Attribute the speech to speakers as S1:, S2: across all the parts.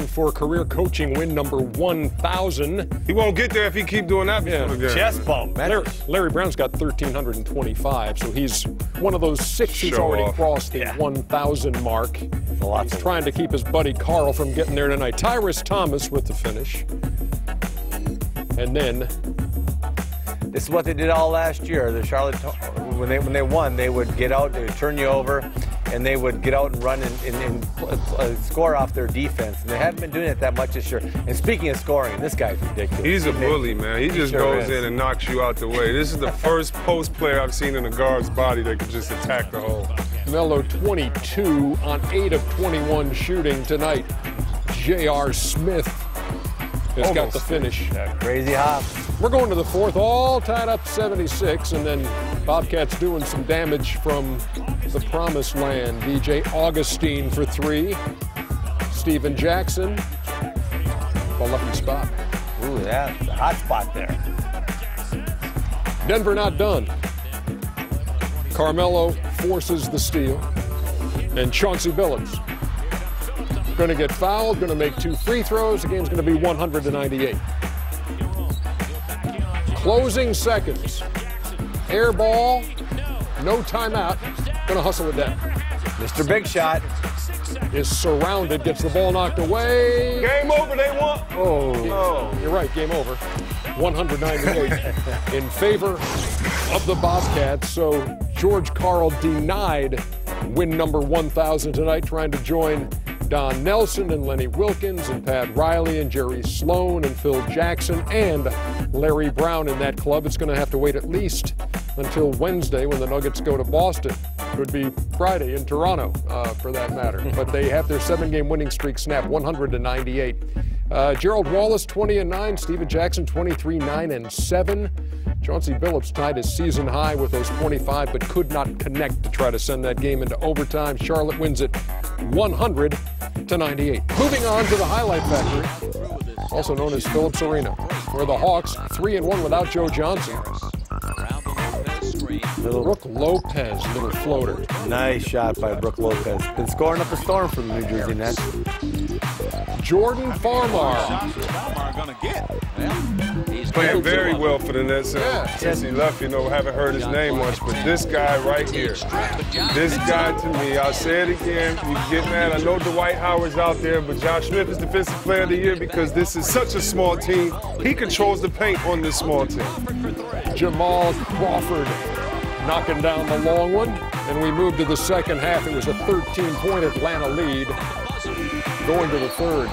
S1: for career coaching win number 1,000.
S2: He won't get there if he keep doing that before the game.
S3: Chest bump.
S1: Larry Brown's got 1,325, so he's one of those 6 who's already crossed the 1,000 mark. He's trying to keep his buddy Carl from getting there tonight. Tyrus Thomas with the finish. And then
S3: this is what they did all last year. The Charlotte, when they won, they would get out, they would turn you over, and they would get out and run and score off their defense. And they haven't been doing it that much this year. And speaking of scoring, this guy's ridiculous.
S2: He's a bully, man. He just goes in and knocks you out the way. This is the first post player I've seen in a guard's body that could just attack the hole.
S1: Melo 22 on 8 of 21 shooting tonight. J.R. Smith has got the finish.
S3: Crazy hop.
S1: We're going to the fourth, all tied up 76, and then Bobcats doing some damage from the promised land. DJ Augustine for 3. Steven Jackson, a lucky spot.
S3: Ooh, that's a hot spot there.
S1: Denver not done. Carmelo forces the steal, and Chauncey Billups going to get fouled, going to make 2 free throws. The game's going to be 100-98. Closing seconds. Air ball, no timeout. Going to hustle it down.
S3: Mr. Big Shot
S1: is surrounded, gets the ball knocked away.
S2: Game over, they won.
S1: Oh, you're right, game over. 198 in favor of the Bobcats. So George Karl denied win number 1,000 tonight, trying to join Don Nelson and Lenny Wilkins and Pat Riley and Jerry Sloan and Phil Jackson and Larry Brown in that club. It's going to have to wait at least until Wednesday when the Nuggets go to Boston. Could be Friday in Toronto, for that matter. But they have their 7-game winning streak snapped, 100-98. Gerald Wallace, 20-9. Steven Jackson, 23-9-7. Chauncey Billups tied his season high with those 25, but could not connect to try to send that game into overtime. Charlotte wins it 100-98. Moving on to the Highlight Factory, also known as Phillips Arena, where the Hawks 3-1 without Joe Johnson. Brooke Lopez, little floater.
S3: Nice shot by Brooke Lopez. Been scoring up a storm for the New Jersey Nets.
S1: Jordan Farmar.
S2: He's playing very well for the Nets since he left. You know, haven't heard his name much, but this guy right here, this guy to me, I'll say it again, you get mad. I know Dwight Howard's out there, but Josh Smith is Defensive Player of the Year because this is such a small team. He controls the paint on this small team.
S1: Jamal Crawford knocking down the long one, and we move to the second half. It was a 13-point Atlanta lead. Going to the third.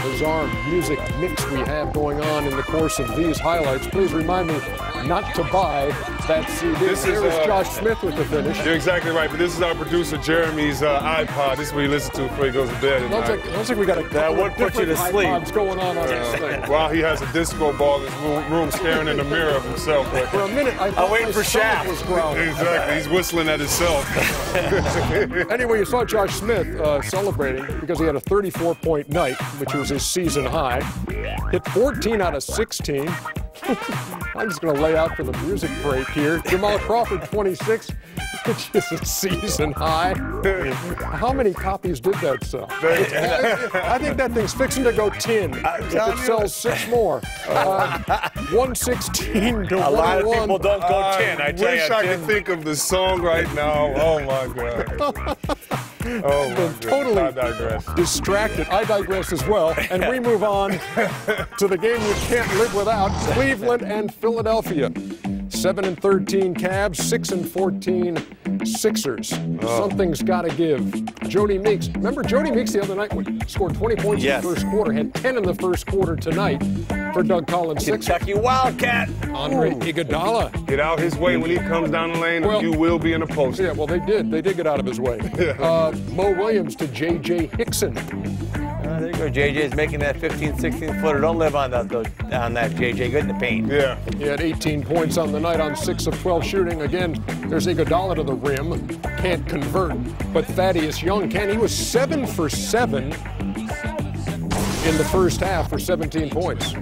S1: Bizarre music mix we have going on in the course of these highlights. Please remind me not to buy that CD. This is Josh Smith with the finish.
S2: You're exactly right, but this is our producer Jeremy's iPod. This is what he listens to before he goes to bed.
S1: Looks like we got a couple of different iPods going on this thing.
S2: While he has a disco ball in his room staring in the mirror of himself. But
S1: for a minute, I thought
S3: waiting for Shaft.
S2: Exactly, he's whistling at himself.
S1: Anyway, you saw Josh Smith celebrating because he had a 34-point night, which was his season high. Hit 14 out of 16. I'm just going to lay out for the music break here. Jamal Crawford, 26, which is a season high. How many copies did that sell? I think that thing's fixing to go 10 if it sells 6 more. 116 to 101.
S3: A lot of people don't go 10, I tell you.
S2: I wish I could think of the song right now. Oh, my God. Oh, my
S1: totally
S2: I digress.
S1: Distracted. I digress as well. And we move on to the game you can't live without, Cleveland and Philadelphia. 7-13 Cavs, 6-14 Sixers. Something's got to give. Jody Meeks. Remember Jody Meeks the other night scored 20 points in the first quarter, had 10 in the first quarter tonight for Doug Collins.
S3: Kentucky Wildcat.
S1: Andre Iguodala.
S2: Get out his way when he comes down the lane, or you will be in a post.
S1: Yeah, well, they did. They did get out of his way. Mo Williams to J.J. Hickson.
S3: There you go. JJ's making that 15, 16 footer. Don't live on that, JJ. Good in the paint.
S2: Yeah.
S1: He had 18 points on the night on 6 of 12 shooting. Again, there's Iguodala to the rim. Can't convert. But Thaddeus Young can. He was 7 for 7 in the first half for 17 points.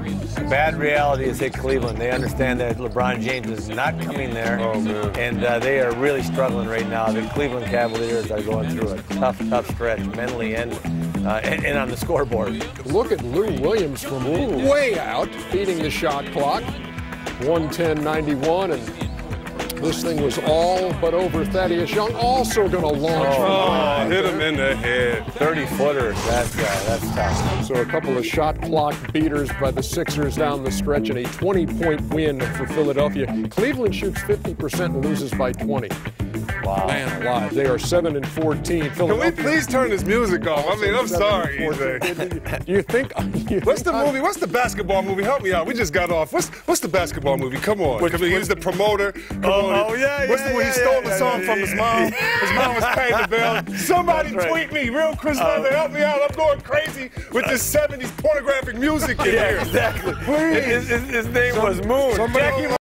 S3: Bad reality is hit Cleveland. They understand that LeBron James is not coming there.
S2: Oh, man.
S3: And they are really struggling right now. The Cleveland Cavaliers are going through a tough stretch mentally and and on the scoreboard.
S1: Look at Lou Williams from way out, beating the shot clock. 110.91, and this thing was all but over. Thaddeus Young also going to launch.
S2: Oh, hit him in the head.
S3: 30-footer, that's tough.
S1: So a couple of shot clock beaters by the Sixers down the stretch, and a 20-point win for Philadelphia. Cleveland shoots 50% and loses by 20.
S3: Wow.
S1: Man alive, they are 7-14.
S2: Can we please turn this music off? I mean, I'm sorry, EJ.
S1: You think?
S2: What's the movie? What's the basketball movie? Help me out. We just got off. What's the basketball movie? Come on. He was the promoter. What's the one he stole the song from his mom? His mom was paying the bill. Somebody tweet me, real Chris Leather, help me out. I'm going crazy with this 70s pornographic music in here.
S3: Exactly.
S2: Please.
S3: His name was Moon.
S2: Jackie